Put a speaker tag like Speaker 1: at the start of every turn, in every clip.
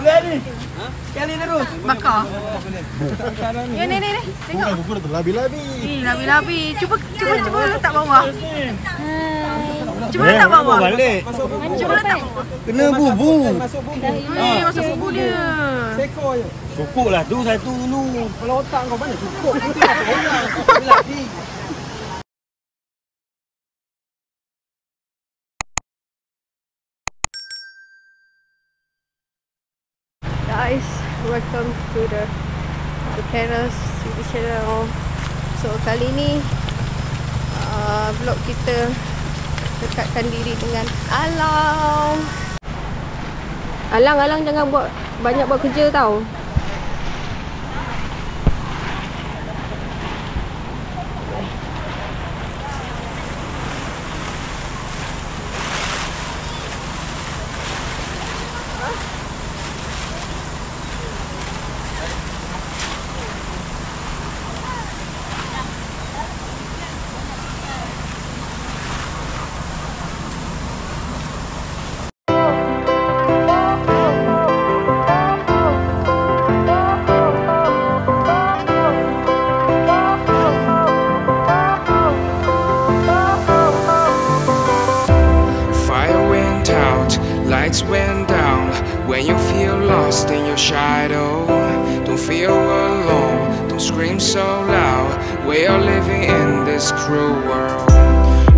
Speaker 1: ni. Ha? Sekali terus.
Speaker 2: Bakar. Ya ni. Tengok.
Speaker 3: Buku dah terlabi-labi.
Speaker 2: Labi-labi. Cuba letak bawah. Cuba letak bawah.
Speaker 3: Balik.
Speaker 2: Cuba letak bawah.
Speaker 3: Kena bubu.
Speaker 1: Masuk bumbu.
Speaker 2: Masuk bumbu dia.
Speaker 1: Sekor je.
Speaker 3: Cukup lah tu satu dulu.
Speaker 1: Kalau otak kau mana cukup. Lagi.
Speaker 2: Guys, welcome to the Keras YouTube channel. So kali ni vlog kita dekatkan diri dengan alam. Alang jangan banyak buat kerja tau.
Speaker 4: Lights went down when you feel lost in your shadow. Don't feel alone, don't scream so loud. We are living in this cruel world.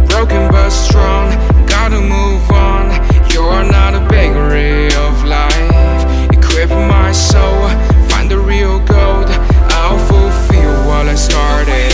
Speaker 4: Broken but strong, gotta move on. You're not a bakery of life. Equip my soul, find the real gold. I'll fulfill what I started.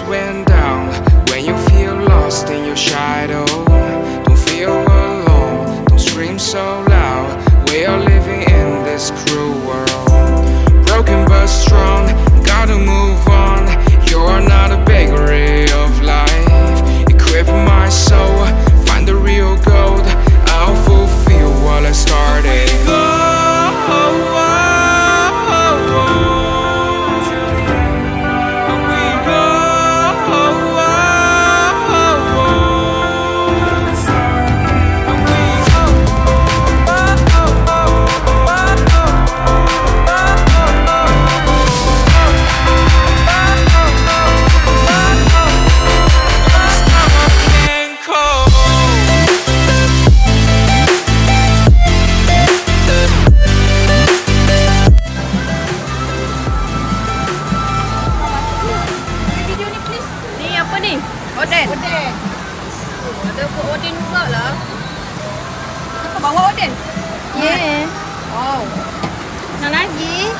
Speaker 4: Went down when you feel lost in your shadow. Don't feel alone, don't scream so loud. We are living in this cruel world. Broken but strong, gotta move on. You're not a bakery of life. Equip my soul, find the real gold. I'll fulfill what I started.
Speaker 2: Oden. Ada buat oden juga lah. Kau bawa oden?
Speaker 5: Yeah.
Speaker 2: Wow.
Speaker 5: Nak lagi?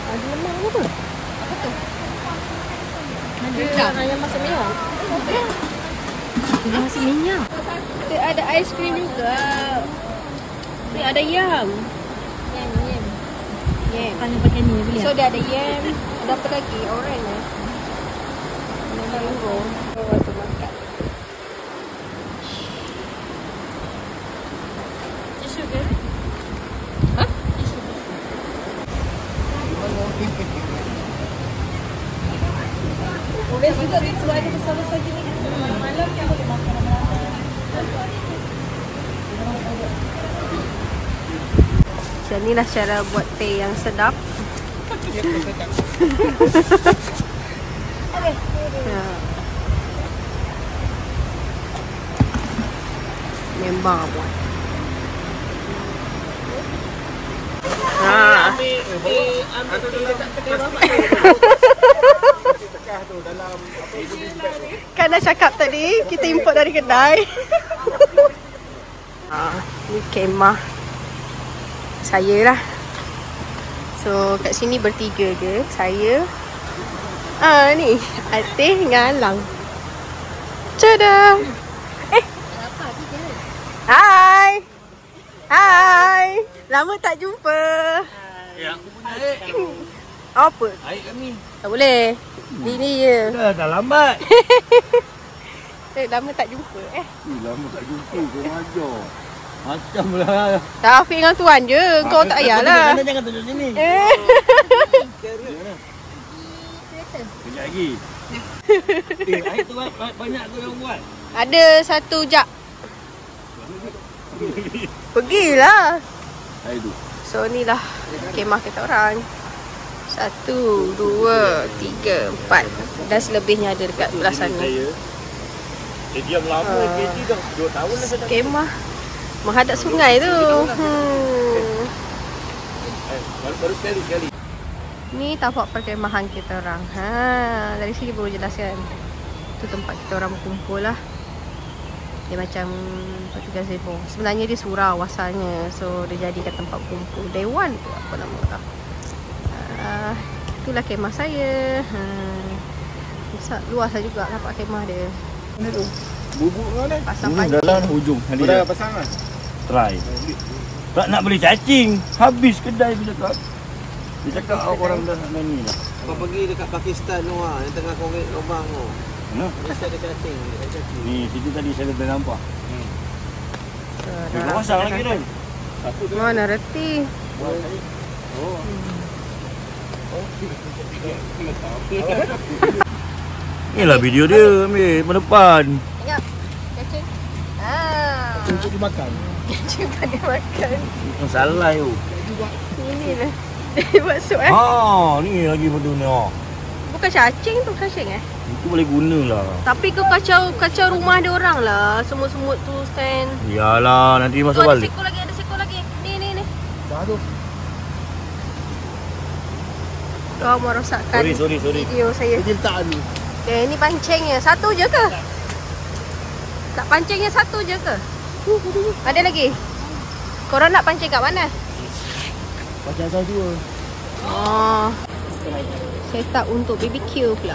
Speaker 2: Ada lemang ke apa? Apa tu?
Speaker 5: Nasi minyak.
Speaker 2: Ada aiskrim juga. Ada yam. Yam.
Speaker 5: Kalau pakai ni boleh.
Speaker 2: So dia ada yam. Ada apa lagi? Orange ya. Mango. Waktu makan.
Speaker 5: Tisu ke?
Speaker 2: Hah?
Speaker 1: Boleh juga tisu ada besar-besar gini. Malam yang boleh makan
Speaker 2: Macam inilah cara buat teh yang sedap. Ya. Memang buat. Kan dah cakap tadi kita import dari kedai. Ni kemah saya lah. So kat sini bertiga je. Saya ni Atih dengan Lang. Tada. Hai. Hai. Lama tak jumpa.
Speaker 3: Ya, aku punya air.
Speaker 2: Apa?
Speaker 3: Air kami.
Speaker 2: Tak boleh. Ini je.
Speaker 3: Dah lambat.
Speaker 2: Lama tak jumpa
Speaker 3: Lama tak jumpa kau ajar. Macam lah.
Speaker 2: Taufik dengan Tuan je. Kau tak payahlah.
Speaker 3: Jangan tunjuk sini. Kejap lagi. Air tu banyak tu yang buat.
Speaker 2: Ada 1 jap. Pergilah.
Speaker 3: Air tu.
Speaker 2: So ni lah kemah kita orang. 1, 2, 3, 4. Dan selebihnya ada dekat belah sana.
Speaker 3: Dia diam lama KT dah 2 tahun dah saya tak.
Speaker 2: Kemah menghadap sungai tu.
Speaker 3: Baru sekali.
Speaker 2: Ni tapak perkemahan kita orang. Dari sini baru jelaskan. Tu tempat kita orang berkumpul lah. Dia macam Portugal Zebong. Sebenarnya dia surau asalnya. So dia jadikan tempat kumpul. Dewan tu apa nama orang. Itulah kemah saya. Besar luas lah juga nampak kemah dia.
Speaker 3: Mana tu? Bubuk kau ni?
Speaker 2: Pasang pancing.
Speaker 3: Dalam hujung. Dah pasang kan? Try. Tak nak beli cacing. Habis kedai dia cakap. Dia cakap orang dah nak main ni lah.
Speaker 1: Kau pergi dekat Pakistan tu yang tengah korek lubang tu.
Speaker 3: Mana?
Speaker 1: Mesti ada cacing.
Speaker 3: Ni, situ tadi saya dah nampak. Dia
Speaker 2: Dah
Speaker 3: pasang lagi dah. Satu tu.
Speaker 2: Mana reti?
Speaker 3: Oh. Inilah video dia ambil depan.
Speaker 2: Tengok. Cacing.
Speaker 3: Untuk dimakan.
Speaker 2: Cacing tak dia makan.
Speaker 3: Salah tu.
Speaker 2: Ini lah. Dia buat sup
Speaker 3: Ni lagi benda ni.
Speaker 2: Bukan cacing tu, cacing
Speaker 3: Itu boleh guna lah.
Speaker 2: Tapi kau kacau rumah dia orang lah. Semut-semut tu stand.
Speaker 3: Yalah, nanti masuk
Speaker 2: Tu
Speaker 3: balik.
Speaker 2: ada seko lagi. Ni.
Speaker 3: Dah tu.
Speaker 2: Kau merosakkan
Speaker 3: Sorry.
Speaker 2: video saya.
Speaker 3: Dia letak ni.
Speaker 2: Okay, ni pancingnya. 1 je ke? Nak pancingnya 1 je ke? Ada lagi? Korang nak pancing kat mana?
Speaker 3: Macam atas 2.
Speaker 2: Oh. Set up untuk BBQ pula.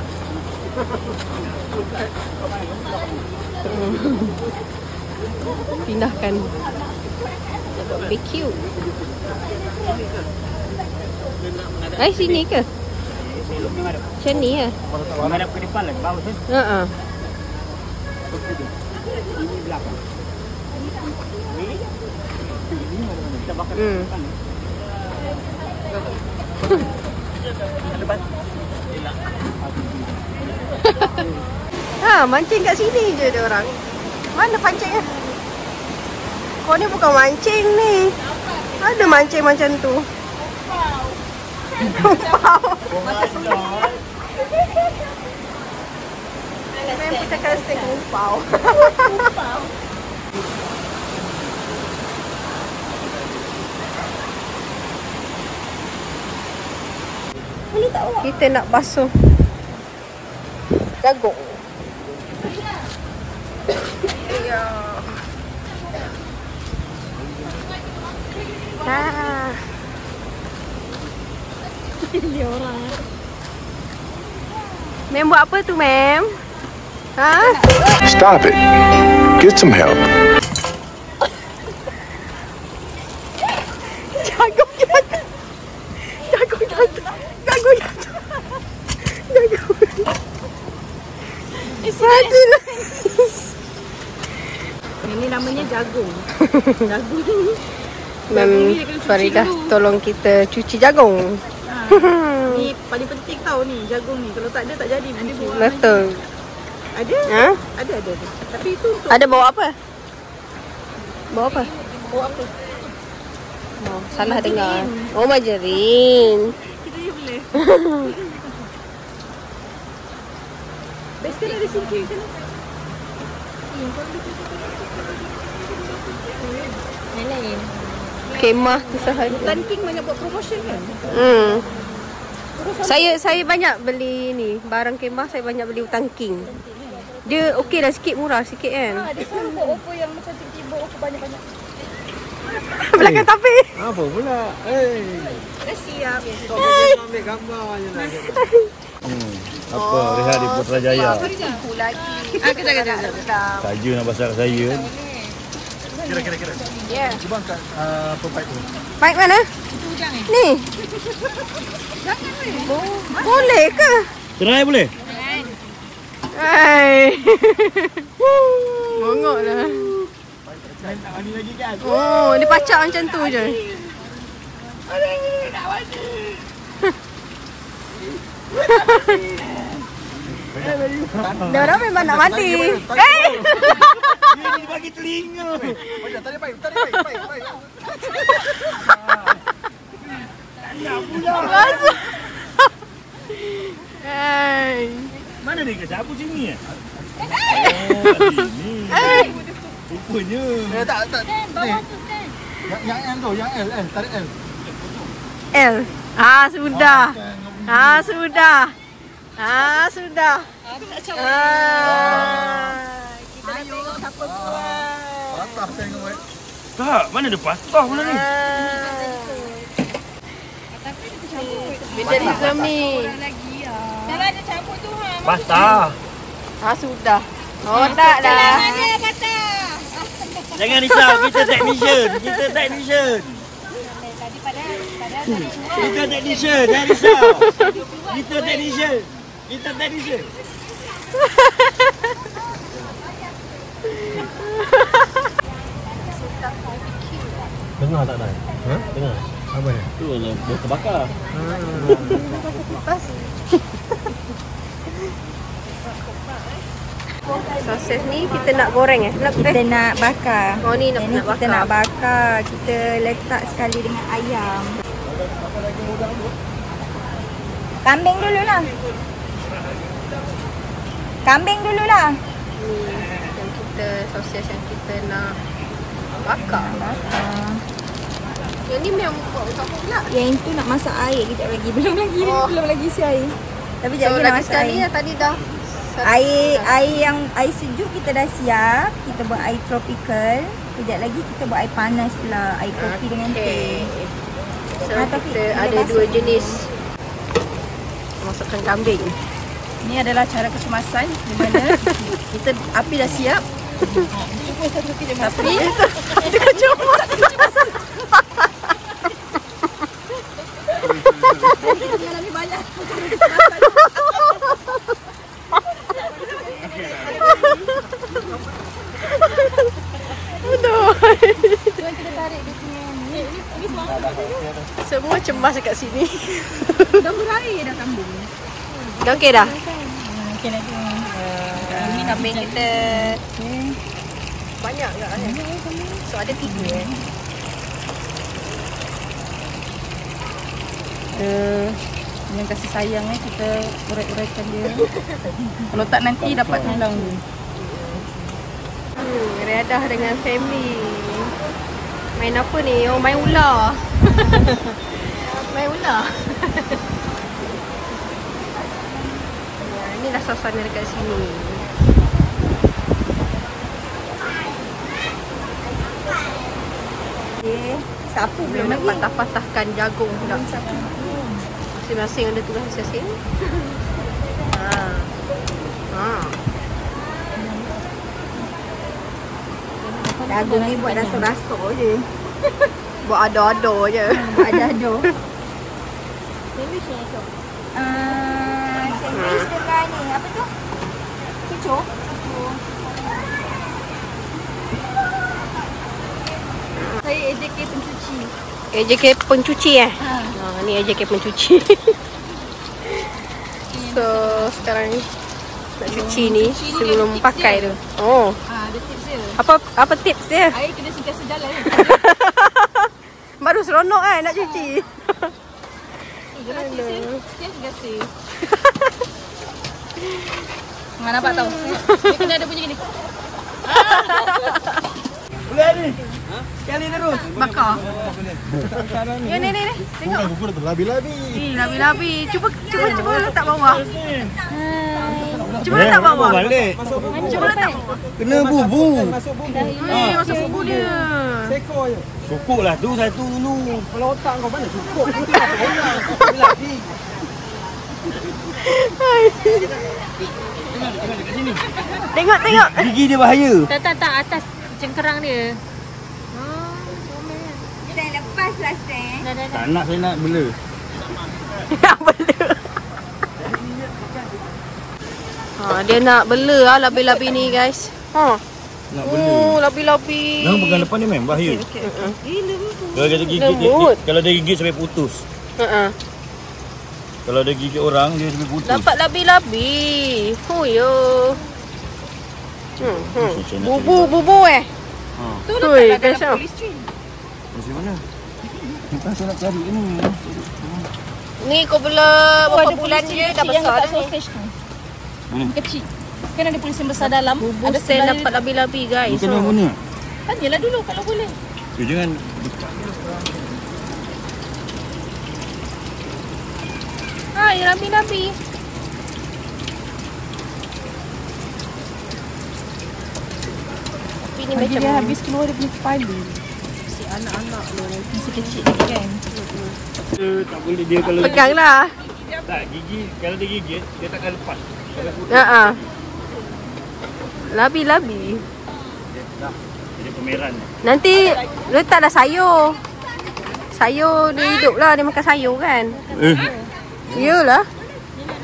Speaker 2: Pindahkan BBQ. Sini ke? Macam ni ya?
Speaker 3: Menghadap ke depan lagi, bagus kan?
Speaker 2: Haa.
Speaker 3: Ini belakang. Kita bakar depan.
Speaker 2: Mancing kat sini je dia orang. Mana pancingnya? Kau ni bukan mancing ni. Ada mancing macam tu. Kumpau. Memang cakap steak kumpau. Kita nak basuh jagung. Ya.
Speaker 5: Dia orang.
Speaker 2: Mem buat apa tu, Mem? Ha?
Speaker 6: Stop it. Get some help.
Speaker 2: Jagung jatuh. Jagung jatuh. Jagung jatuh. Jagung. Matilah.
Speaker 1: Ini namanya jagung. Jagung.
Speaker 2: Mem Faridah tolong kita cuci jagung.
Speaker 1: Ni paling penting tau ni, jagung ni. Kalau tak ada tak jadi.
Speaker 2: Betul.
Speaker 1: Ada?
Speaker 2: Ha?
Speaker 1: Ada. Tapi itu untuk
Speaker 2: Ada bawa apa? Bawa apa?
Speaker 1: bawa apa?
Speaker 2: Oh, salah dengar. Oh, margarin.
Speaker 1: Kita je boleh. Best kan ada singkir kan? Yang lain.
Speaker 2: Kemah tu sahaja.
Speaker 1: Hutan King banyak buat promotion kan?
Speaker 2: Saya banyak beli ni, barang kemah saya banyak beli Hutan King. Dia okey lah sikit, murah sikit kan.
Speaker 1: Ada selalu buat offer yang macam tiba-tiba offer banyak-banyak.
Speaker 2: Belakang tapi.
Speaker 7: Apa pula?
Speaker 1: Dah siap.
Speaker 7: Kau ambil gambar je nak.
Speaker 3: Apa rehat di Putrajaya.
Speaker 2: Tipu lagi.
Speaker 1: Kejap.
Speaker 3: Saja nak pasal saya.
Speaker 7: Kira.
Speaker 2: Ya.
Speaker 7: Cuba angkat pepait tu.
Speaker 2: Baik mana? Ni. Boleh ke?
Speaker 3: Try boleh?
Speaker 2: Hai. Bongok lah.
Speaker 7: Tak mandi lagi kan?
Speaker 2: Oh, dia pacak macam tu je. Dia orang memang nak mati.
Speaker 3: Ini bagi telinga.
Speaker 7: Tarik baik.
Speaker 2: Hai.
Speaker 3: Mana dia ke sapu sini? Oh, sini. Rupanya.
Speaker 7: Tak. Ni. Yang L tu, yang L. Tarik L.
Speaker 2: L. Sudah. Sudah.
Speaker 1: Kita nak tengok siapa kuat.
Speaker 7: Patah tengok baik.
Speaker 3: Tak, mana ada patah mana ni?
Speaker 2: Vandalism ni.
Speaker 1: Kalau ada cabut tu
Speaker 3: Patah.
Speaker 2: Sudah. Oh, tak dah.
Speaker 3: Jangan risau, kita technician. Kita technician, jangan risau. Kita technician.
Speaker 7: Dengar tak dah? Ha? Dengar. Apa ni?
Speaker 3: Tu lah, dia terbakar.
Speaker 2: Sosis ni kita nak goreng
Speaker 1: Kita nak bakar.
Speaker 2: Oh ni nak
Speaker 1: Ini
Speaker 2: bakar.
Speaker 1: kita nak bakar. Kita letak sekali dengan ayam. Kambing dulu lah.
Speaker 2: Ni yang kita sosis yang kita nak bakar. Yang ni memang buat untuk apa pula?
Speaker 1: Yang itu nak masak air kejap lagi. Belum lagi isi air. Tapi
Speaker 2: So
Speaker 1: sekejap lagi nak
Speaker 2: lagi
Speaker 1: masak
Speaker 2: sekali
Speaker 1: air.
Speaker 2: lah tadi dah.
Speaker 1: Air sejuk kita dah siap. Kita buat air tropical. Kejap lagi kita buat air panas pula. Air kopi dengan teh.
Speaker 2: So kita ada dua jenis masakan kambing.
Speaker 1: Ini adalah cara kecemasan di mana kita api dah siap. Tapi
Speaker 2: Ada kecemas.
Speaker 1: lebih banyak. Kita tarik dia punya ni.
Speaker 2: Semua cemas dekat sini.
Speaker 1: Dah berair dah kambing.
Speaker 2: Dah okey dah?
Speaker 1: Okey dah tu.
Speaker 2: Ini kambing kita banyak ke ayam? So ada 3
Speaker 1: Dengan kasih sayang kita urai-uraikan dia. Kalau tak nanti dapat tulang dia.
Speaker 2: Riadah dengan family. Main apa ni? Oh, main ular. Main ular. Inilah suasana dekat sini.
Speaker 1: Sapu
Speaker 2: Belum
Speaker 1: belum lagi.
Speaker 2: patah-patahkan jagung pula. Masing-masing ada tugas masing-masing. Dagu ni buat rasa-rasa je. Buat ado-ado je. Buat ado-ado.
Speaker 5: Sandwich ni tu.
Speaker 2: Sandwich dengan ni. Apa tu? Kecoh.
Speaker 5: Saya AJK pencuci.
Speaker 2: AJK pencuci ni AJK pencuci. So sekarang nak cuci ni sebelum pakai tu. Oh.
Speaker 5: Ada tips dia.
Speaker 2: Apa tips dia?
Speaker 5: Air kena sentiasa jalan.
Speaker 2: Baru seronok kan nak cuci.
Speaker 5: Jangan tips setiap gasih.
Speaker 1: Mana nampak tahu?
Speaker 5: Dia kena ada bunyi gini.
Speaker 3: Boleh ni. Sekali terus.
Speaker 1: Bakar. Ya ni. Tengok.
Speaker 7: Bukan tu labi-labi.
Speaker 1: Labi-labi. Cuba letak bawah. Cuba letak bawah.
Speaker 3: Balik.
Speaker 1: Cuba letak bawah.
Speaker 3: Kena bubu.
Speaker 7: Masuk bumbu.
Speaker 1: Masuk bumbu dia.
Speaker 7: Sekor je.
Speaker 3: Cukup lah tu satu dulu.
Speaker 7: Kalau otak kau mana cukup. Itu lah orang. Labi.
Speaker 2: Tengok.
Speaker 3: Gigi dia bahaya.
Speaker 5: Tak atas cengkerang dia.
Speaker 2: Dia dah lepas lah stand.
Speaker 5: Dah.
Speaker 3: Tak nak saya nak bela.
Speaker 2: Nak bela. Dia nak bela lah labi-labi ni guys.
Speaker 3: Nak bela.
Speaker 2: Oh, labi-labi.
Speaker 3: Jangan pegang depan dia memang bahaya. Kalau dia gigit
Speaker 2: Lembut.
Speaker 3: kalau dia gigit sampai putus. Kalau dia gigit orang dia sampai putus.
Speaker 2: Dapat labi-labi. Yo. Bubu
Speaker 1: Tu
Speaker 2: Hui,
Speaker 1: letak
Speaker 2: best
Speaker 1: dalam
Speaker 2: tau.
Speaker 1: polystyrene.
Speaker 3: Macam mana? Bukan saya nak cari ni.
Speaker 2: Ni kau bela berapa bulan je dah besar dah ni.
Speaker 5: Sausage tu.
Speaker 3: Mana?
Speaker 5: Kecil. Kan ada polisi besar dalam.
Speaker 2: Bubu
Speaker 5: Ada
Speaker 2: sen
Speaker 5: sebelah
Speaker 2: dapat labi-labi guys.
Speaker 3: Bukan yang mana?
Speaker 5: Tanyalah dulu kalau boleh.
Speaker 3: Jangan
Speaker 2: Hai labi-labi. Tapi ni macam
Speaker 1: Dia habis keluar dia punya kepala. Si anak-anak tu masih kecil lagi kan.
Speaker 3: tak boleh dia kalau
Speaker 2: peganglah.
Speaker 3: tak gigi kalau dia gigit dia takkan lepas. Sampai putus.
Speaker 2: Labi-labi.
Speaker 3: Jadi pemeran.
Speaker 2: Nanti letaklah sayur. Sayur dia hidup lah. Dia makan sayur kan. Iyalah.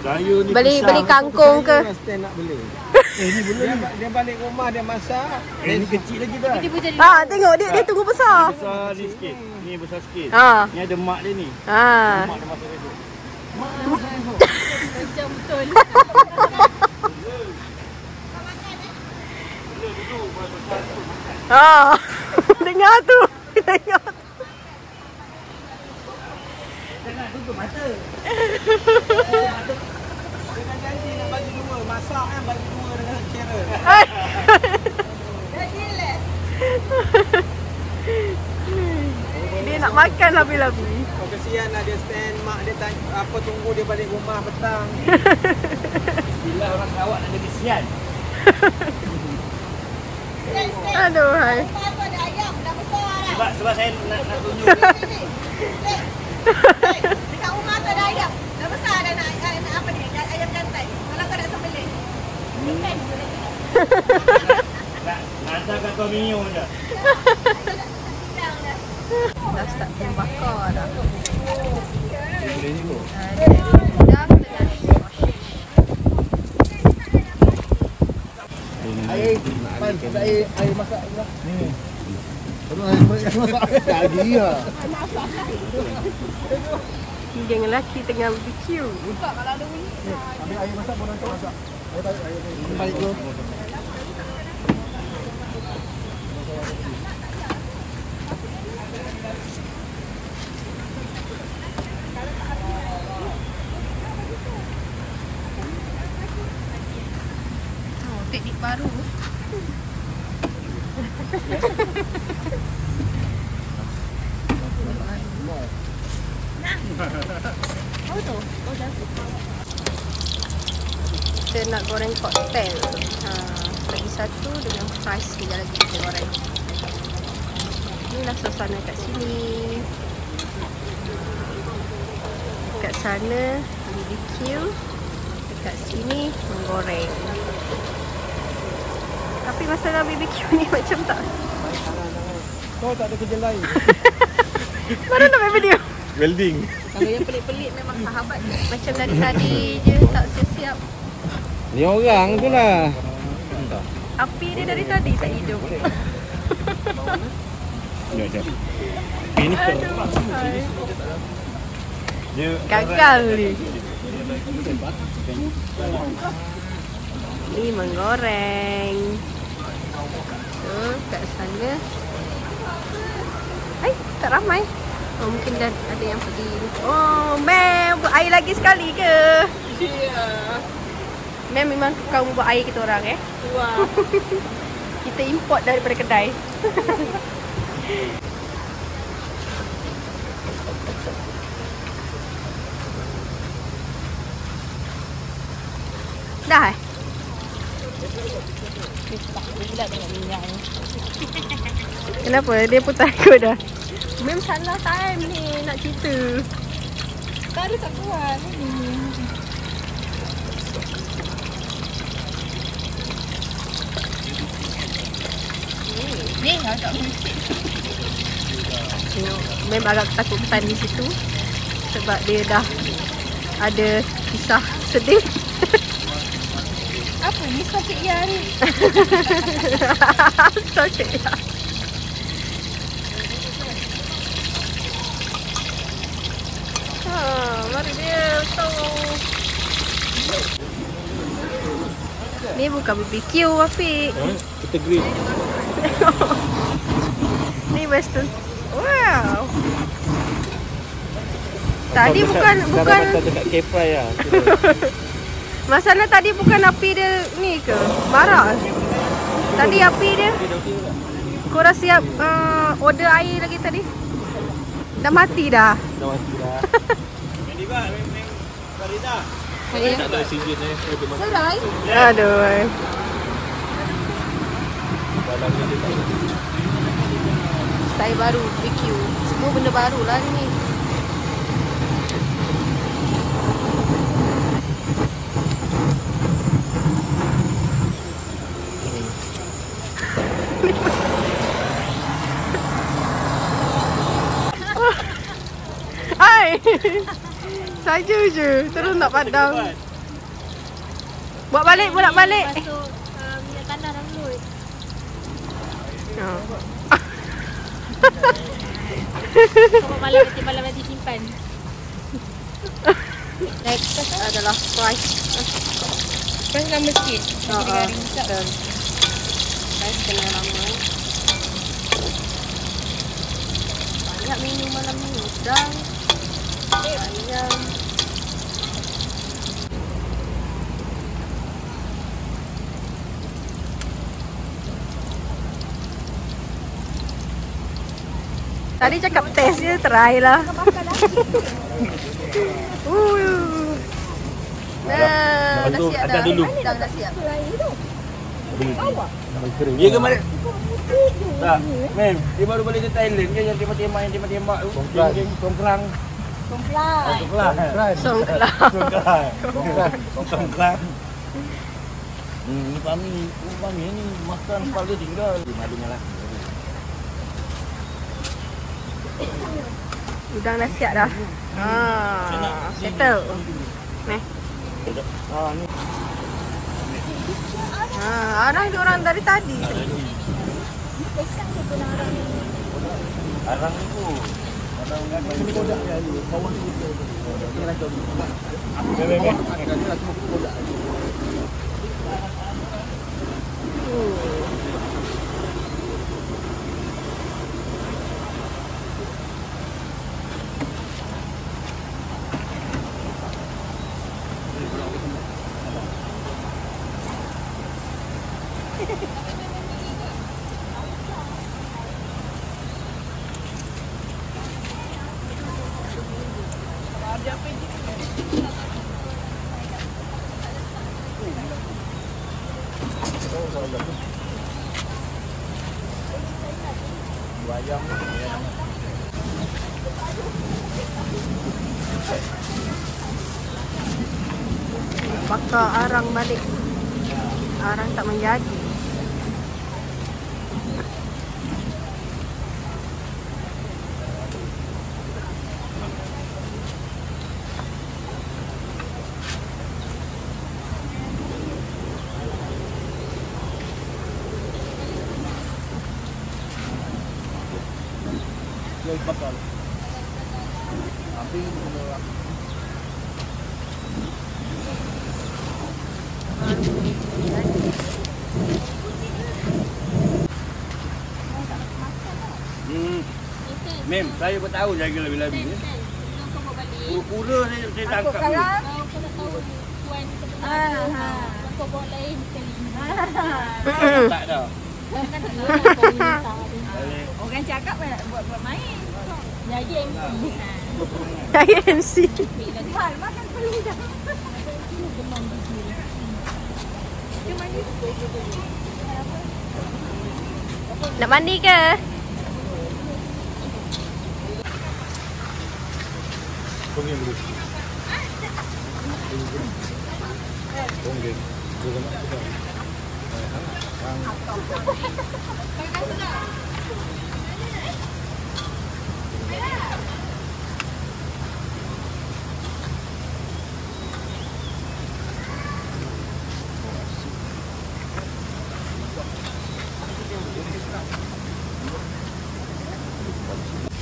Speaker 3: Sayur ni
Speaker 2: Beli
Speaker 3: besar.
Speaker 2: kangkung ke.
Speaker 7: Stand nak beli.
Speaker 3: Ni boleh.
Speaker 7: Dia balik rumah dia masak.
Speaker 3: Ni kecil lagi dah.
Speaker 5: Dia pun jadi
Speaker 2: Tengok dia tunggu besar.
Speaker 3: Besar ni sikit. Ni besar sikit. Ni ada mak dia ni. Mak dia masuk situ.
Speaker 5: macam betul.
Speaker 2: Dengar tu. Dengar tu.
Speaker 7: Jangan tutup mata. Dengan janji nak bagi dua. Masak kan bagi dua dengan cara.
Speaker 2: Dia nak makan labi-labi.
Speaker 7: Oh, kesian lah dia stand. Mak dia tanya, apa tunggu dia balik rumah petang.
Speaker 3: Bila orang rawat nak jadi kesian.
Speaker 2: Aduh hai.
Speaker 3: Sebab saya nak tunjuk.
Speaker 2: Dekat rumah tu ada ayam. Dah besar dah nak apa ni? Ayam jantan. Kalau kau nak sembelih.
Speaker 3: Nak hantarkan kau minum je.
Speaker 2: Dah start terbakar dah.
Speaker 3: Boleh ni pun.
Speaker 7: Air masak pula. Ni. Air masak lagi lah.
Speaker 2: Geng lelaki tengah BBQ.
Speaker 7: Ambil air masak pun nanti masak. Balik tu.
Speaker 1: Teknik baru.
Speaker 2: Kita nak goreng koktel. Lagi satu dengan fries sekejap lagi kita goreng. Inilah suasana kat sini. Kat sana BBQ. Dekat sini menggoreng. Tapi masalah BBQ ni macam tak
Speaker 7: Kau tak ada kerja lain.
Speaker 2: Baru nak main video.
Speaker 3: Welding.
Speaker 2: Kalau yang pelik-pelik memang sahabat. Macam dari tadi je tak siap-siap.
Speaker 7: 5 orang tu lah.
Speaker 2: Api dia dari tadi tak hidup.
Speaker 3: Jom. Ini
Speaker 2: Aduh.
Speaker 3: dia
Speaker 2: Gagal ni. Ni menggoreng. Tu kat sana. Hai, tak ramai. Oh, mungkin dah ada yang pergi. Oh, Mem buat air lagi sekali ke?
Speaker 5: Ya.
Speaker 2: Mem memang kau buat air kita orang
Speaker 5: Wah.
Speaker 2: Kita import daripada kedai. Dah
Speaker 5: Pula dengan minyak ni.
Speaker 2: Kenapa? Dia pun takut dah. Mem salah time ni nak cerita.
Speaker 5: Tak ada tak kuat ni. Ni agak mesti.
Speaker 2: Tengok, Mem agak ketakutan di situ sebab dia dah ada kisah sedih.
Speaker 5: Apa ni sakit ya ni?
Speaker 2: Sakit ya. Mari dia tahu. Ni bukan BBQ, Afiq.
Speaker 3: kita grill.
Speaker 2: Ni western. Wow. Tadi bukan
Speaker 3: dekat K-Fry lah.
Speaker 2: masalah tadi bukan api dia ni ke? Bara. Tadi api dia. Korang siap order air lagi tadi? Dah mati dah.
Speaker 3: Dah mati dah. Ini bang, Farida.
Speaker 2: Saya
Speaker 3: tak ada oksigen ni.
Speaker 5: Serai.
Speaker 2: Aduh. Style baru BBQ. Semua benda baru lah ni. Hai. Saja je. Terus nak padam. Buat balik, bolak balik.
Speaker 5: Masuk minyak tanah dalam mulut. Kalau malam nanti simpan.
Speaker 2: Next adalah fries.
Speaker 5: Kan sama sikit. Garing-garing.
Speaker 2: Fries kena lama. Banyak menu malam ni. Udang, ayam. Tadi cakap test je, try lah. Dah siap dah. Dah siap.
Speaker 3: Dia ke mana? Tak, mem. Dia baru balik dari Thailand ke yang tembak-tembak tu. Songklang. Songklang. Ni Pami ni makan kepala tinggal. Malunya lah.
Speaker 2: Udang dah siap dah. Settle. Ni.
Speaker 3: Ni.
Speaker 2: Arang dia orang dari tadi.
Speaker 3: Arang tu.
Speaker 7: Ini kodak dia ni. Bawah ni. Ini lagi.
Speaker 2: Bakar arang balik. Arang tak menjadi.
Speaker 7: Jual bakal. Tapi
Speaker 3: Mem, saya pun tahu jaga lebih-lebih ni. Pura-pura saya tangkap ni.
Speaker 5: Kau tak tahu tuan sebenarnya. Kau bawa lain sekali.
Speaker 3: Tak dah.
Speaker 5: Kan tak tahu kau minta.
Speaker 1: Orang cakap buat main.
Speaker 5: Jadi MC.
Speaker 2: Saya MC.
Speaker 1: Hal makan perlu dah.
Speaker 2: Nak mandi ke?
Speaker 7: Kongeng dulu. Kongeng.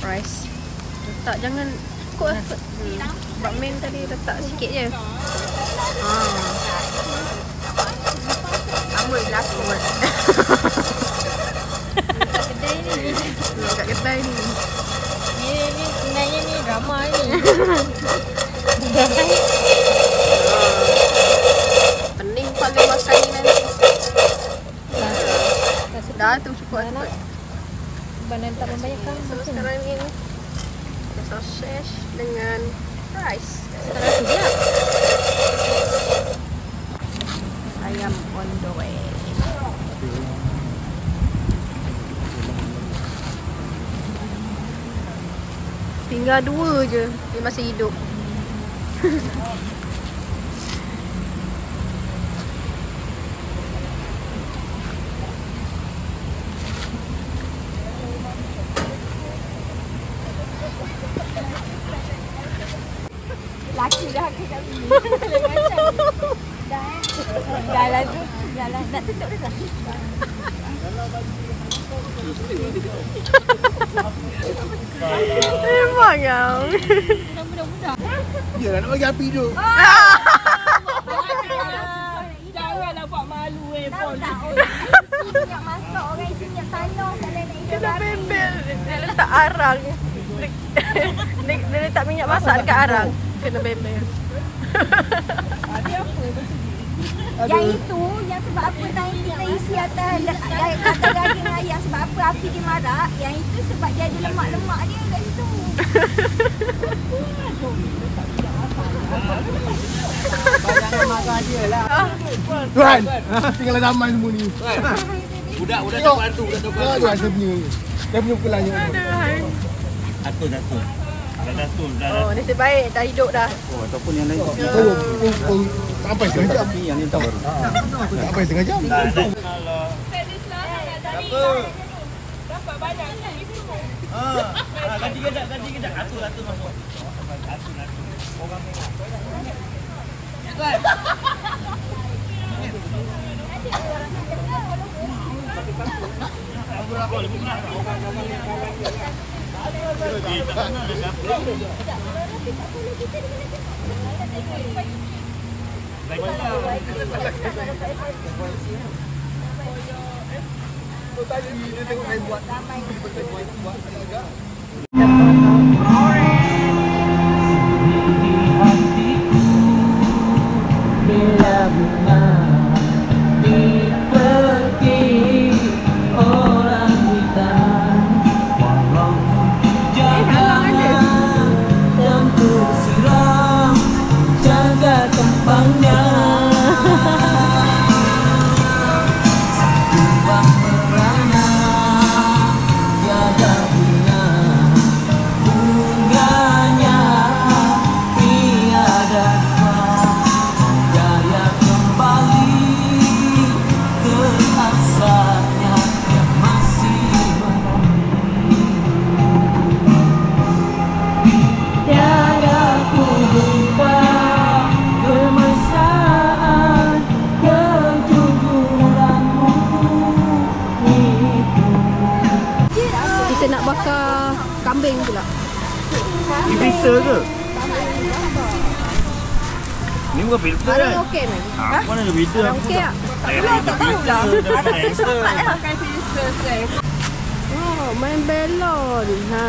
Speaker 2: Rice. Letak jangan ikut lah. Bakmen tadi letak sikit je. Ambul lakon.
Speaker 5: Kedai ni.
Speaker 2: Kat kedai ni.
Speaker 5: Ni sebenarnya ni drama ni.
Speaker 2: Pening paling makan ni nanti. Dah tu cukup lah.
Speaker 5: Banan tak membayarkan.
Speaker 2: Terus sekarang ni sausage dengan rice.
Speaker 5: Sekarang tu pula.
Speaker 2: Ayam on the way. Tinggal 2 je. Dia masih hidup.
Speaker 1: Laki dah kami. Jalan tu. Jalan. Nak tutup dah.
Speaker 2: Memang kau.
Speaker 7: Dia nak bagi api tu.
Speaker 1: Janganlah buat malu Pol. Minyak masak orang isi minyak tanah kalau nak hidup.
Speaker 2: Kena bembel. Dia letak arang. Dia letak minyak masak dekat arang. Kena bembel.
Speaker 1: Yang itu, yang sebab apa tadi kita isi atas daging ayam, sebab apa api dia marak. Yang itu sebab dia ada lemak-lemak dia kat situ.
Speaker 7: Jangan marah dia lah. Tuan, tinggal zaman semua ni.
Speaker 3: Budak-budak tak bantu, budak tak bantu.
Speaker 7: Tuan saya punya. Saya punya pukulanya.
Speaker 3: Satu. Dah satu.
Speaker 2: Oh, nasib baik dah hidup dah.
Speaker 3: Oh, ataupun yang lain.
Speaker 7: Oh, sampai setengah jam.
Speaker 3: Tapi yang ni tak baru.
Speaker 7: Sampai setengah jam.
Speaker 5: Dapat banyak itu.
Speaker 3: Ganti kejap. Atur masuk. Atur. Orang merah.
Speaker 8: Tiada guna
Speaker 2: kambing pula.
Speaker 3: Ini filter ke? Ni bukan filter kan?
Speaker 2: Barang okey man.
Speaker 3: Mana ada filter?
Speaker 2: Barang okey tak?
Speaker 1: Tak tahu lah. Sempat lah pakai filter saya.
Speaker 2: Oh, main belon. Ha.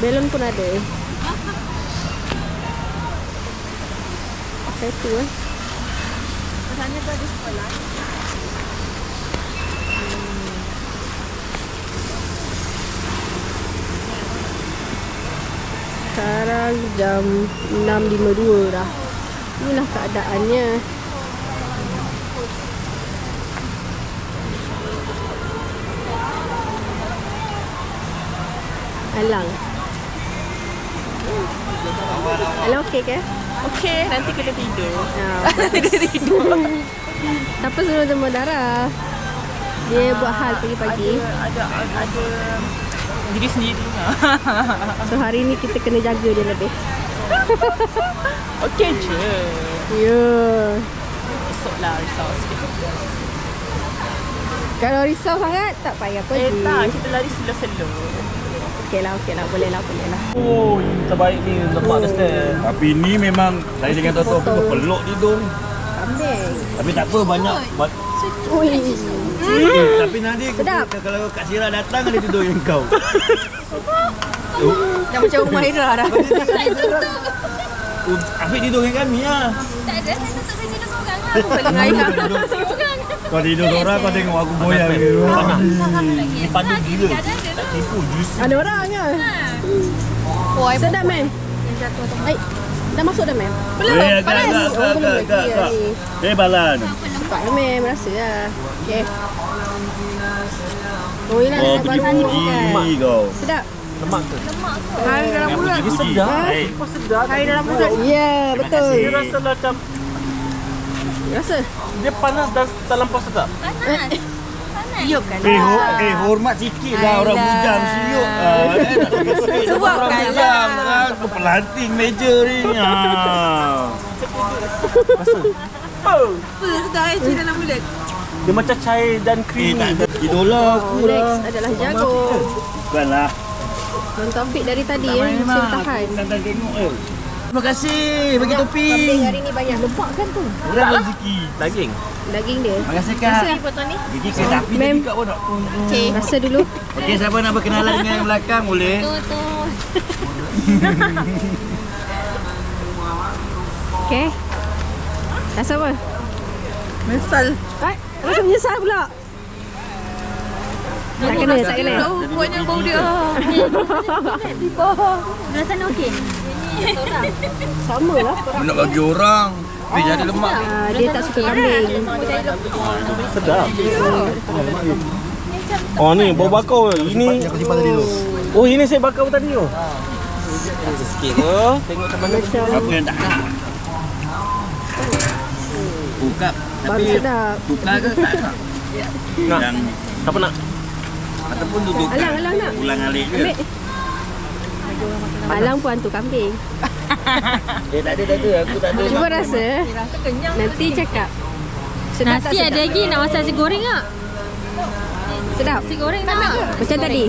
Speaker 2: Belon pun ada. Apa itu
Speaker 1: Rasanya tu ada sekolah.
Speaker 2: Sekarang jam 6.52 dah. Inilah keadaannya. Alang. Alang okey ke?
Speaker 1: Okey, nanti kena tidur.
Speaker 2: Nanti kena tidur. Siapa suruh jemur darah? Dia buat hal pagi-pagi.
Speaker 1: Ada diri sendiri.
Speaker 2: So hari ni kita kena jaga dia lebih.
Speaker 1: Okey je.
Speaker 2: Ya.
Speaker 1: Esoklah risau sikit.
Speaker 2: Kalau risau sangat tak payah pergi.
Speaker 1: Tak, kita lari slow-slow.
Speaker 2: Okeylah, boleh lah.
Speaker 7: Oh, yang terbaik ni lemak dia stand.
Speaker 3: Tapi ni memang saya dengan Toto peluk tidur.
Speaker 2: Kambing.
Speaker 3: Tapi tak apa, banyak.
Speaker 2: Ui.
Speaker 3: Tapi nanti
Speaker 2: Sedap.
Speaker 3: kalau Kak Syirah datang ada tidur dengan kau.
Speaker 2: Dah macam rumah Hira dah.
Speaker 3: Afiq tidur dengan kami lah.
Speaker 5: Tak ada, saya tak tidur seorang lah.
Speaker 2: Aku paling ayah.
Speaker 3: Kau tidur seorang, kau tengok aku goyang.
Speaker 5: Ni
Speaker 3: panik gila. Tak tipu, juicy.
Speaker 2: Ada orang ke? Oh, sedap man. Ai, dah masuk dah man?
Speaker 3: Belum, panas.
Speaker 2: Oh, belum lagi ni.
Speaker 3: Balan.
Speaker 2: Cepat lah man, merasa lah. Okay. Oh, ini
Speaker 3: Oh,
Speaker 2: nak baru
Speaker 3: puji-puji
Speaker 2: kan.
Speaker 3: kau.
Speaker 2: Sedap.
Speaker 7: Lemak ke?
Speaker 2: Hari dalam mulut.
Speaker 3: Puji-puji.
Speaker 7: sedap.
Speaker 3: Baik.
Speaker 7: Apa sedap?
Speaker 2: Hari dalam mulut. Ya, betul.
Speaker 7: Dia rasa macam
Speaker 2: Rasa?
Speaker 7: dia panas dan terlampau sedap.
Speaker 5: Panas.
Speaker 2: Tiupkan
Speaker 3: Hormat sikit lah orang bujang siuk.
Speaker 1: Suapkan lah.
Speaker 3: Bujang kan. Kau pelanting meja ni.
Speaker 7: Oh,
Speaker 1: Sedap cik dalam mulut.
Speaker 7: dia macam cair dan creamy.
Speaker 3: Tak ada. Tidurlah aku
Speaker 2: Next
Speaker 3: lah.
Speaker 2: adalah jagung.
Speaker 3: Bukanlah.
Speaker 2: Don Taufik dari tadi masih bertahan.
Speaker 3: Tak tengok Terima kasih bagi topi.
Speaker 2: Kambing hari ni banyak lemak kan tu?
Speaker 3: Orang rezeki.
Speaker 7: Daging.
Speaker 2: Daging dia.
Speaker 3: Terima kasih Kak.
Speaker 5: Potong ni.
Speaker 3: Gigi saya tapi
Speaker 2: Ma'am.
Speaker 3: tadi Kak pun tak.
Speaker 2: Okay. Rasa dulu.
Speaker 3: Okey, siapa nak berkenalan dengan yang belakang boleh?
Speaker 5: Tu.
Speaker 2: Okay. Rasa apa?
Speaker 1: Menyesal.
Speaker 2: Rasa menyesal pula. Tak kena.
Speaker 1: Buatnya bau dia.
Speaker 5: Rasanya okey.
Speaker 2: Sama lah.
Speaker 3: Nak bagi orang. Tapi jadi lemak.
Speaker 2: Dia tak suka kambing.
Speaker 7: Sedap. Oh ni bau bakar. Ini. Oh ini saya bakar tadi tu. Sikit tu. Tengok macam mana.
Speaker 3: Apa yang tak nak? Buka.
Speaker 2: Baru sedap.
Speaker 3: Buka ke tak nak?
Speaker 7: Nak.
Speaker 3: Yang
Speaker 7: Siapa nak?
Speaker 3: ataupun duduk.
Speaker 2: Alang nak.
Speaker 3: Ulang alik ke?
Speaker 2: Ambil. Alang pun hantu kambing.
Speaker 3: Tak ada. Aku tak ada.
Speaker 2: Cuba rasa. Nanti cakap. Sedap tak
Speaker 5: Nasi
Speaker 2: sedap?
Speaker 5: ada lagi nak masak nasi goreng tak?
Speaker 2: Sedap.
Speaker 5: Nasi goreng tak nak?
Speaker 2: Macam tadi.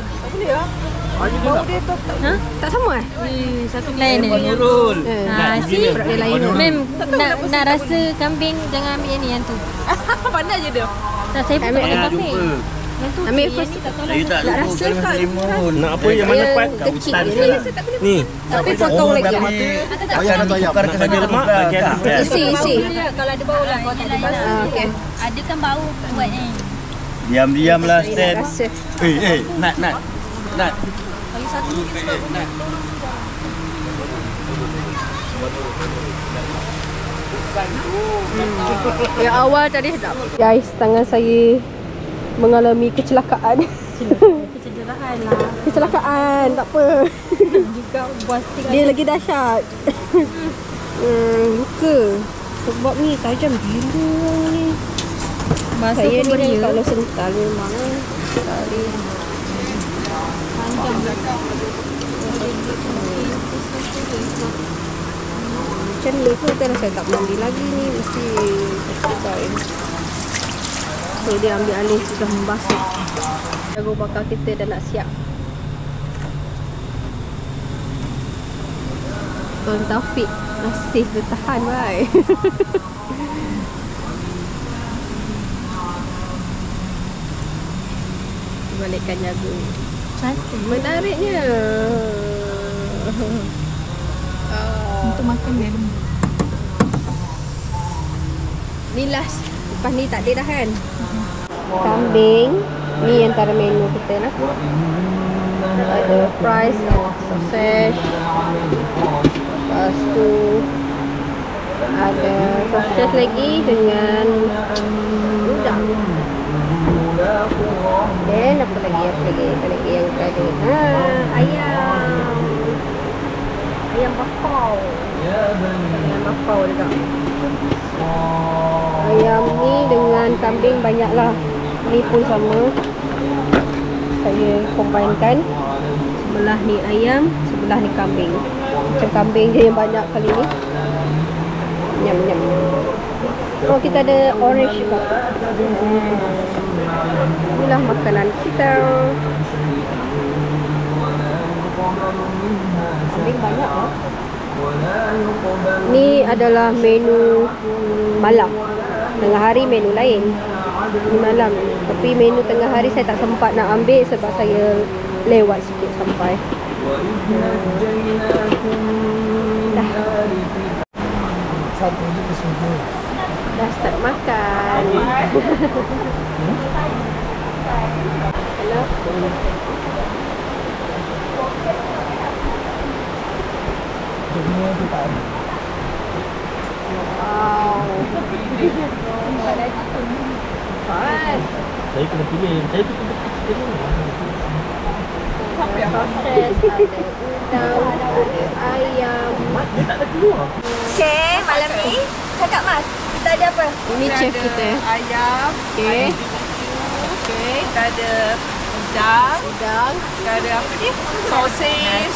Speaker 2: Ha? Tak sama eh?
Speaker 5: Satu lain ni.
Speaker 3: Nurul.
Speaker 5: Nasi
Speaker 2: Dia lain.
Speaker 5: Mem nak rasa kambing jangan ambil yang ni yang tu.
Speaker 1: Pandai je dia.
Speaker 5: Tak saya pun tak makan
Speaker 3: Jangan
Speaker 5: kambing.
Speaker 3: jumpa.
Speaker 5: Yang tu
Speaker 2: Ambil
Speaker 5: yang
Speaker 2: first.
Speaker 5: ni tak tahu lah.
Speaker 3: Saya tak
Speaker 2: Nak
Speaker 3: lupa
Speaker 2: rasa
Speaker 3: kalau
Speaker 2: kan?
Speaker 3: limun.
Speaker 7: Nak apa yang mana Pat?
Speaker 2: Kecil
Speaker 3: Hutan
Speaker 2: je
Speaker 3: je lah.
Speaker 7: Ni.
Speaker 2: Tapi potong lagi.
Speaker 3: Ayam atau ayam. Bukan
Speaker 7: Bagi lemak, bagi anak.
Speaker 2: Isi.
Speaker 5: Kalau ada bau lah. Kalau tak ada bau.
Speaker 2: Okay.
Speaker 5: Ada kan bau buat ni.
Speaker 3: Diam-diam lah
Speaker 2: Nak
Speaker 3: Stan.
Speaker 2: rasa.
Speaker 3: Nat.
Speaker 5: Bagi satu lagi sebab
Speaker 2: Yang awal tadi sedap. Guys, tangan saya mengalami kecelakaan.
Speaker 5: kecederaan lah.
Speaker 2: Kecelakaan, tak apa.
Speaker 5: Juga buat stick
Speaker 2: Dia lagi dahsyat. Luka. Sebab ni tajam gila ni.
Speaker 5: Basuh
Speaker 2: Saya
Speaker 5: pun
Speaker 2: ni
Speaker 5: dia.
Speaker 2: kalau sental memang sekali. Macam ni tu kalau saya tak mandi lagi ni mesti tercekai. So dia ambil alih sudah membasuh. Jagung bakar kita dah nak siap. Tuan Taufik masih bertahan, bye. Balikkan jagung.
Speaker 1: Cantik.
Speaker 2: Menariknya.
Speaker 1: Untuk makan dia.
Speaker 2: Ni last. Lepas ni tak ada dah kan? Kambing. Ni antara menu kita lah. Ada fries, sausage. Lepas tu ada sausage lagi dengan udang. Dan apa lagi yang kita ada? Ayam. Ayam bakar. Ayam bakar juga. Ayam ni dengan kambing banyaklah. Ni pun sama. Saya combinekan. Sebelah ni ayam, sebelah ni kambing. Macam kambing je yang banyak kali ni. Nyam. Oh, kita ada orange juga. Inilah makanan kita. Kambing banyak lah. Ni adalah menu malam. Tengah hari menu lain. Ni malam. Tapi menu tengah hari saya tak sempat nak ambil sebab saya lewat sikit sampai. Dah. Dah start makan. Hello. Wow.
Speaker 7: Saya kena pilih. Saya tu kena pilih.
Speaker 2: Ada sausage, ada udang, ada ayam.
Speaker 7: Dia tak ada keluar.
Speaker 1: Okay, malam ni cakap Mas, kita ada apa?
Speaker 2: Ini chef kita.
Speaker 8: Ayam,
Speaker 2: Okey.
Speaker 8: okay. Kita ada udang, kita ada apa ni? Sosis,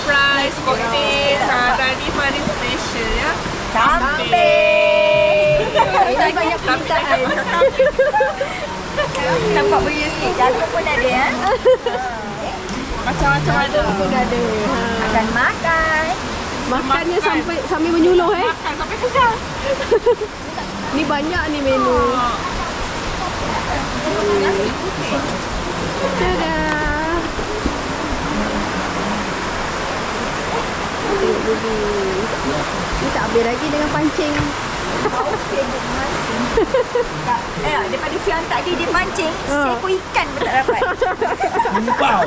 Speaker 8: fries, cocktail, dan ni paling special ya.
Speaker 1: Kambing.
Speaker 2: Ini banyak permintaan.
Speaker 1: Nampak beria sikit. Jagung pun ada ya.
Speaker 8: Macam-macam ada.
Speaker 2: Pun ada.
Speaker 1: Akan makan.
Speaker 2: Makannya sampai menyuluh
Speaker 8: Makan sampai kenyang.
Speaker 2: Ni banyak ni menu. Dadah. Tengok dulu. Ni tak habis lagi dengan pancing.
Speaker 1: Sibuk mancing. Daripada siang tadi dia mancing, seekor ikan pun tak dapat.
Speaker 3: Wow.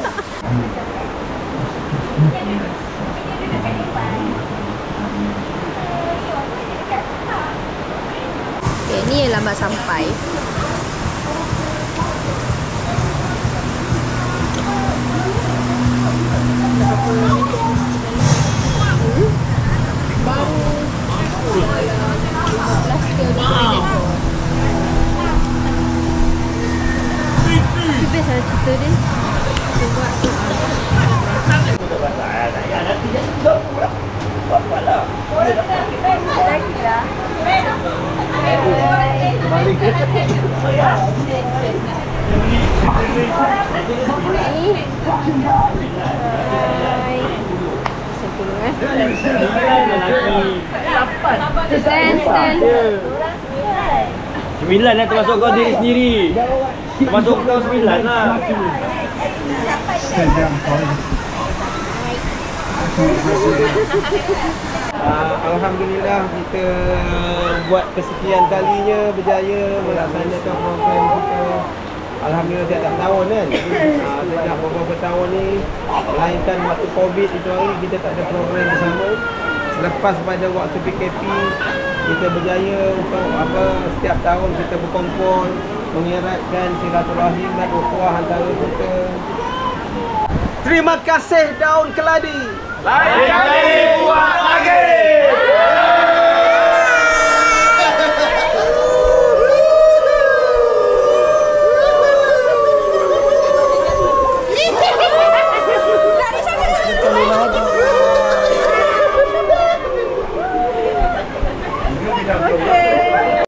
Speaker 2: Okay, ni yang lambat sampai. Best lah cerita dia. Sebab
Speaker 3: Sembilan lah termasuk kau diri sendiri. Termasuk kau 9 lah.
Speaker 9: Alhamdulillah kita buat kesekian kalinya berjaya melaksanakan program kita. Alhamdulillah tiap tahun kan. Sejak beberapa tahun ni, melainkan waktu Covid itu hari kita tak ada program bersama. Selepas pada waktu PKP, kita berjaya untuk setiap tahun kita berkumpul, mengeratkan silaturahim dan ukhuwah antara kita. Terima kasih Daun Keladi.
Speaker 3: Lain kali buat lagi.